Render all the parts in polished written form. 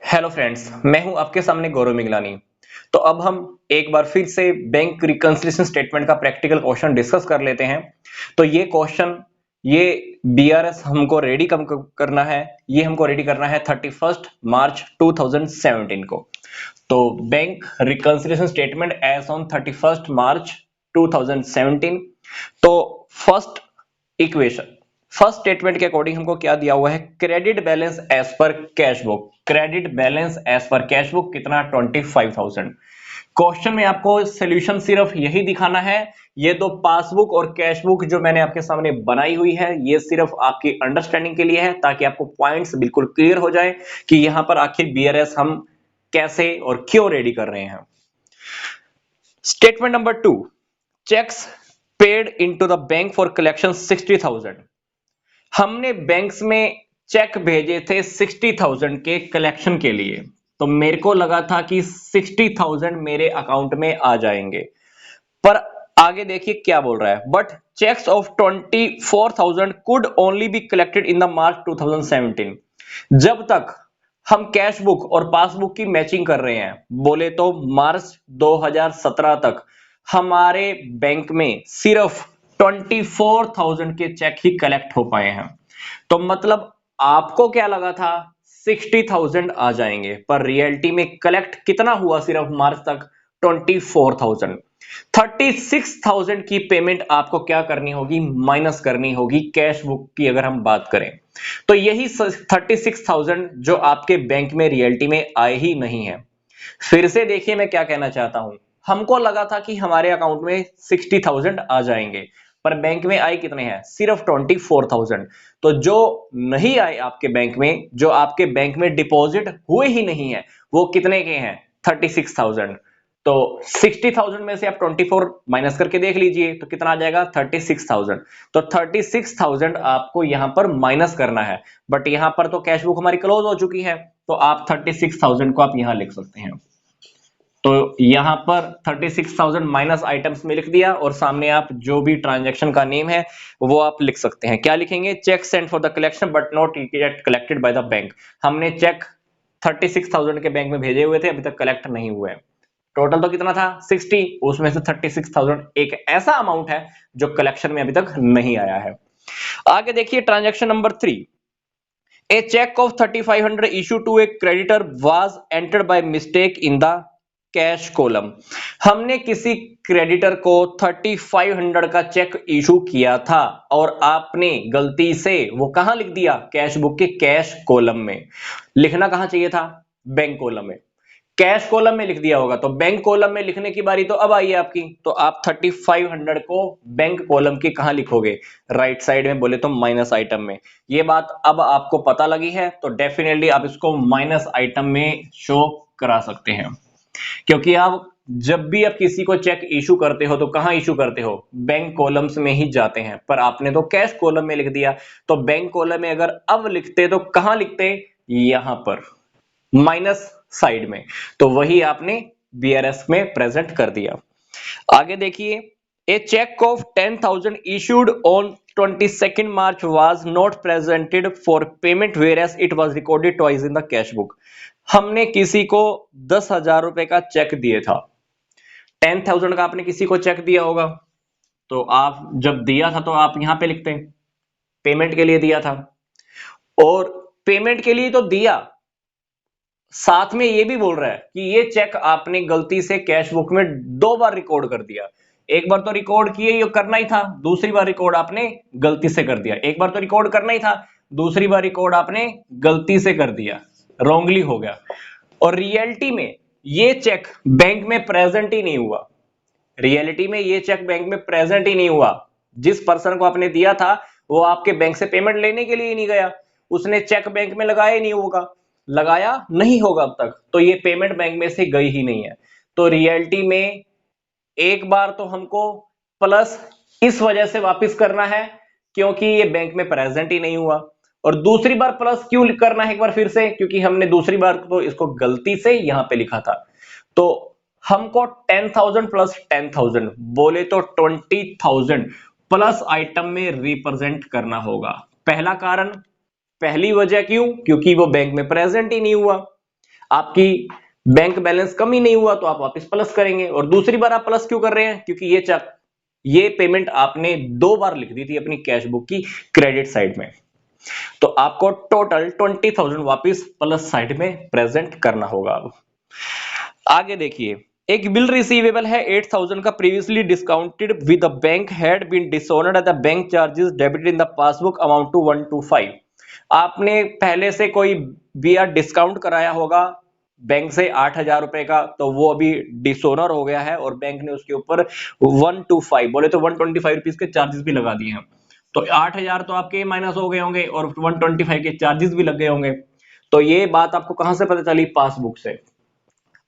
Hello friends, मैं हूं आपके सामने गौरव मिगलानी। तो अब हम एक बार फिर से बैंक रिकंसिलिएशन स्टेटमेंट का प्रैक्टिकल क्वेश्चन डिस्कस कर लेते हैं। तो ये बीआरएस हमको रेडी करना है। ये हमको रेडी करना है 31 मार्च 2017 को। तो bank reconciliation statement as on 31 March 2017। तो फर्स्ट इक्वेशन फर्स्ट स्टेटमेंट के अकॉर्डिंग हमको क्या दिया हुआ है? Credit balance as per cash book. Credit balance as per cash book कितना? 25,000। क्वेश्चन में आपको सॉल्यूशन सिर्फ यही दिखाना है। ये तो पासबुक और कैश बुक जो मैंने आपके सामने बनाई हुई है, ये सिर्फ आपकी अंडरस्टैंडिंग के लिए है, ताकि आपको पॉइंट्स बिल्कुल क्लियर हो जाए कि यहां पर आखिर बीआरएस हम कैसे और क्यों रेडी कर रहे हैं। Statement number 2, checks paid into the bank for collection 60,000। हमने बैंक्स में चेक भेजे थे 60,000 के कलेक्शन के लिए। तो मेरे को लगा था कि 60,000 मेरे अकाउंट में आ जाएंगे, पर आगे देखिए क्या बोल रहा है। But cheques of 24,000 could only be collected in the March 2017। जब तक हम कैश बुक और पासबुक की मैचिंग कर रहे हैं, बोले तो मार्च 2017 तक हमारे बैंक में सिर्फ 24,000 के चेक ही कलेक्ट हो पाए हैं। तो मतलब आपको क्या लगा था 60,000 आ जाएंगे, पर रियलिटी में कलेक्ट कितना हुआ सिर्फ मार्च तक? 24,000। 36,000 की पेमेंट आपको क्या करनी होगी? माइनस करनी होगी कैश बुक की अगर हम बात करें। तो यही 36,000 जो आपके बैंक में रियलिटी में आए ही नहीं है। फिर से देखिए मैं क्या कहना चाहता हूं। हमको लगा था कि हमारे अकाउंट में 60,000 आ जाएंगे, पर बैंक में आए कितने हैं? सिर्फ 24,000। तो जो नहीं आए आपके बैंक में, जो आपके बैंक में डिपॉजिट हुए ही नहीं है, वो कितने के हैं? 36,000। तो 60,000 में से आप 24 माइनस करके देख लीजिए तो कितना आ जाएगा? 36,000। तो 36,000 आपको यहां पर माइनस करना है। बट यहां पर तो कैश बुक हमारी क्लोज हो चुकी है, तो आप 36,000 को आप यहां लिख सकते हैं। तो यहां पर 36,000 माइनस आइटम्स में लिख दिया, और सामने आप जो भी ट्रांजैक्शन का नेम है वो आप लिख सकते हैं। क्या लिखेंगे? Cheque sent for the collection but not yet collected by the bank. हमने चेक 36,000 के बैंक में भेजे हुए थे, अभी तक कलेक्ट नहीं हुए। टोटल तो कितना था? 60। उसमें से 36,000 एक ऐसा अमाउंट है जो कलेक्शन में अभी तक नहीं आया है। आगे देखिए transaction number 3। A check of 3,500 issued to a creditor was entered by mistake in the cash column. हमने किसी क्रेडिटर को 3,500 का चेक इशू किया था, और आपने गलती से वो कहां लिख दिया? कैश बुक के कैश कॉलम में। लिखना कहां चाहिए था? बैंक कॉलम में। कैश कॉलम में लिख दिया होगा। तो बैंक कॉलम में लिखने की बारी तो अब आई है आपकी। तो आप 3,500 को बैंक कॉलम के कहां लिखोगे? राइट साइड में, बोले तो माइनस आइटम में। ये बात अब आपको पता लगी है, तो डेफिनेटली आप इसको माइनस आइटम में शो करा सकते हैं। क्योंकि आप जब भी आप किसी को चेक इशू करते हो तो कहां इशू करते हो? बैंक कॉलम्स में ही जाते हैं, पर आपने तो कैश कॉलम में लिख दिया। तो बैंक कॉलम में अगर अब लिखते तो कहां लिखते? यहां पर माइनस साइड में। तो वही आपने बीआरएस में प्रेजेंट कर दिया। आगे देखिए, ए check of 10,000 issued on 22nd March was not presented for payment whereas it was recorded twice in the cash book। हमने किसी को 10,000 रुपए का चेक दिए था। 10,000 का आपने किसी को चेक दिया होगा, तो आप जब दिया था तो आप यहां पे लिखते हैं पेमेंट के लिए दिया था। और पेमेंट के लिए तो दिया, साथ में ये भी बोल रहा है कि ये चेक आपने गलती से कैश बुक में 2 बार रिकॉर्ड कर दिया। एक बार तो रिकॉर्ड किए, ये करना ही था, दूसरी बार रिकॉर्ड आपने गलती से कर दिया। एक बार तो रिकॉर्ड करना ही था, दूसरी बार रिकॉर्ड आपने गलती से कर दिया, रॉन्गली हो गया। और रियलिटी में ये चेक बैंक में प्रेजेंट ही नहीं हुआ। रियलिटी में ये चेक बैंक में प्रेजेंट ही नहीं हुआ। जिस पर्सन को आपने दिया था वो आपके बैंक से पेमेंट लेने के लिए ही नहीं गया, उसने चेक बैंक में लगाया ही नहीं होगा, लगाया नहीं होगा अब तक, तो ये पेमेंट बैंक में से गई ही नहीं है। तो रियलिटी में एक बार तो हमको प्लस इस वजह से वापस करना है क्योंकि ये बैंक में प्रेजेंट ही नहीं हुआ, और दूसरी बार प्लस क्यों करना है एक बार फिर से? क्योंकि हमने दूसरी बार तो इसको गलती से यहां पे लिखा था। तो हमको 10,000 प्लस 10,000 बोले तो 20,000 प्लस आइटम में रिप्रेजेंट करना होगा। पहला कारण, पहली वजह क्यों? क्योंकि वो बैंक में प्रेजेंट ही नहीं हुआ। आपकी बैंक बैलेंस कम ही नहीं हुआ तो आप वापस प्लस करेंगे। और दूसरी बार आप प्लस क्यों कर रहे हैं? क्योंकि ये पेमेंट आपने 2 बार लिख दी थी अपनी कैश बुक की क्रेडिट साइड में, तो आपको टोटल 20,000 वापस प्लस साइड में प्रेजेंट करना होगा। अब आगे देखिए, एक बिल रिसीवेबल है 8,000 का, previously discounted with the bank had been dishonoured at the bank charges debited in the passbook amount to 125। आपने पहले से कोई बीआर डिस्काउंट कराया होगा बैंक से 8,000 रुपए का, तो वो अभी डिसऑनर हो गया है और बैंक ने उसके ऊपर 125 बोले तो 125 रुपीज के चार्जेस भी लगा दिए हैं। तो 8,000 तो आपके माइनस हो गए होंगे और 125 के चार्जेस भी लग गए होंगे। तो ये बात आपको कहां से पता चली? पासबुक से।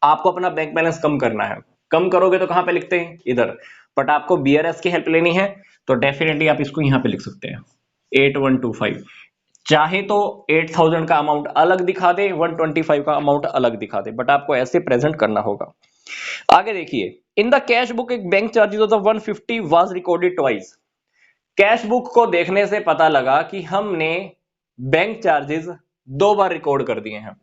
आपको अपना बैंक बैलेंस कम करना है, कम करोगे तो कहां पे लिखते हैं? इधर। बट आपको बीआरएस की हेल्प लेनी है तो डेफिनेटली आप इसको यहां पे लिख सकते हैं 8125। चाहे तो 8,000 का अमाउंट अलग दिखा दे, 125 का अमाउंट अलग दिखा दे, बट आपको ऐसे प्रेजेंट करना होगा। आगे देखिए, इन द कैश बुक एक bank charges of 150 was recorded twice. Cash book को देखने से पता लगा कि हमने बैंक चार्जेस 2 बार रिकॉर्ड कर दिए हैं,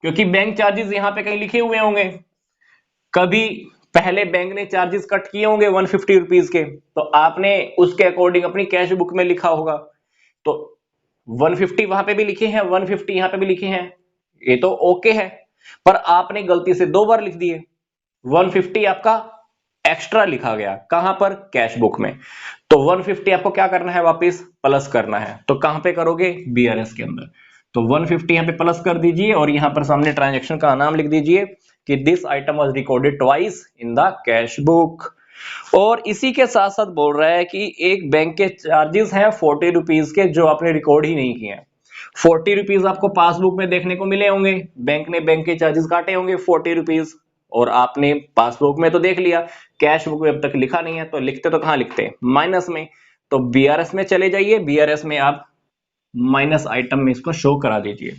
क्योंकि बैंक चार्जेस यहां पे कहीं लिखे हुए होंगे। कभी पहले बैंक ने चार्जेस कट किए होंगे 150 रुपीज के, तो आपने उसके अकॉर्डिंग अपनी कैश बुक में लिखा होगा। तो 150 वहां पे भी लिखे हैं, 150 यहां पे भी लिखे हैं, ये तो ओके है। पर आपने गलती से 2 बार लिख दिए, 150 आपका एक्स्ट्रा लिखा गया कहां पर? कैश बुक में। तो 150 आपको क्या करना है? वापस प्लस करना है। तो कहां पे करोगे? बीआरएस के अंदर। तो 150 यहां पे प्लस कर दीजिए और यहां पर सामने ट्रांजैक्शन का नाम लिख दीजिए कि this item was recorded twice in the cash book. और इसी के साथ साथ बोल रहा है कि एक बैंक के चार्जेस हैं 40 रुपीज के जो आपने रिकॉर्ड ही नहीं किए हैं। 40 रुपीज आपको पासबुक में देखने को मिले होंगे, बैंक ने बैंक के चार्जेस काटे होंगे 40 रुपीज, और आपने पासबुक में तो देख लिया, कैश बुक में अब तक लिखा नहीं है। तो लिखते तो कहां लिखते? माइनस में। तो बीआरएस में चले जाइए, बीआरएस में आप माइनस आइटम में इसको शो करा दीजिए।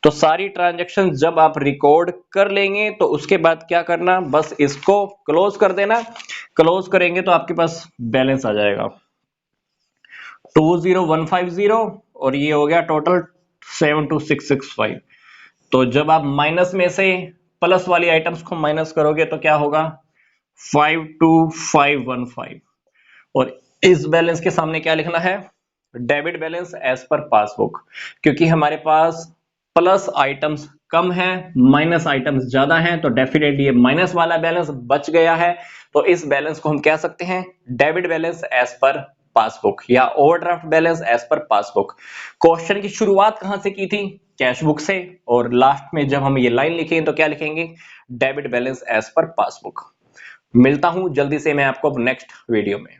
तो सारी ट्रांजैक्शन जब आप रिकॉर्ड कर लेंगे तो उसके बाद क्या करना? बस इसको क्लोज कर देना। क्लोज करेंगे तो आपके पास बैलेंस आ जाएगा 20150 और ये हो गया टोटल 72665। तो जब आप माइनस में से प्लस वाली आइटम्स को माइनस करोगे तो क्या होगा? 52515। और इस बैलेंस के सामने क्या लिखना है? Debit balance as per passbook. क्योंकि हमारे पास प्लस आइटम्स कम है, माइनस आइटम्स ज्यादा हैं, तो डेफिनेटली ये माइनस वाला बैलेंस बच गया है। तो इस बैलेंस को हम कह सकते हैं debit balance as per passbook या overdraft balance as per passbook. Question की शुरुआत कहां से की थी? कैश बुक से। और लास्ट में जब हम ये लाइन लिखेंगे तो क्या लिखेंगे? Debit balance as per passbook. मिलता हूं जल्दी से मैं आपको नेक्स्ट वीडियो में।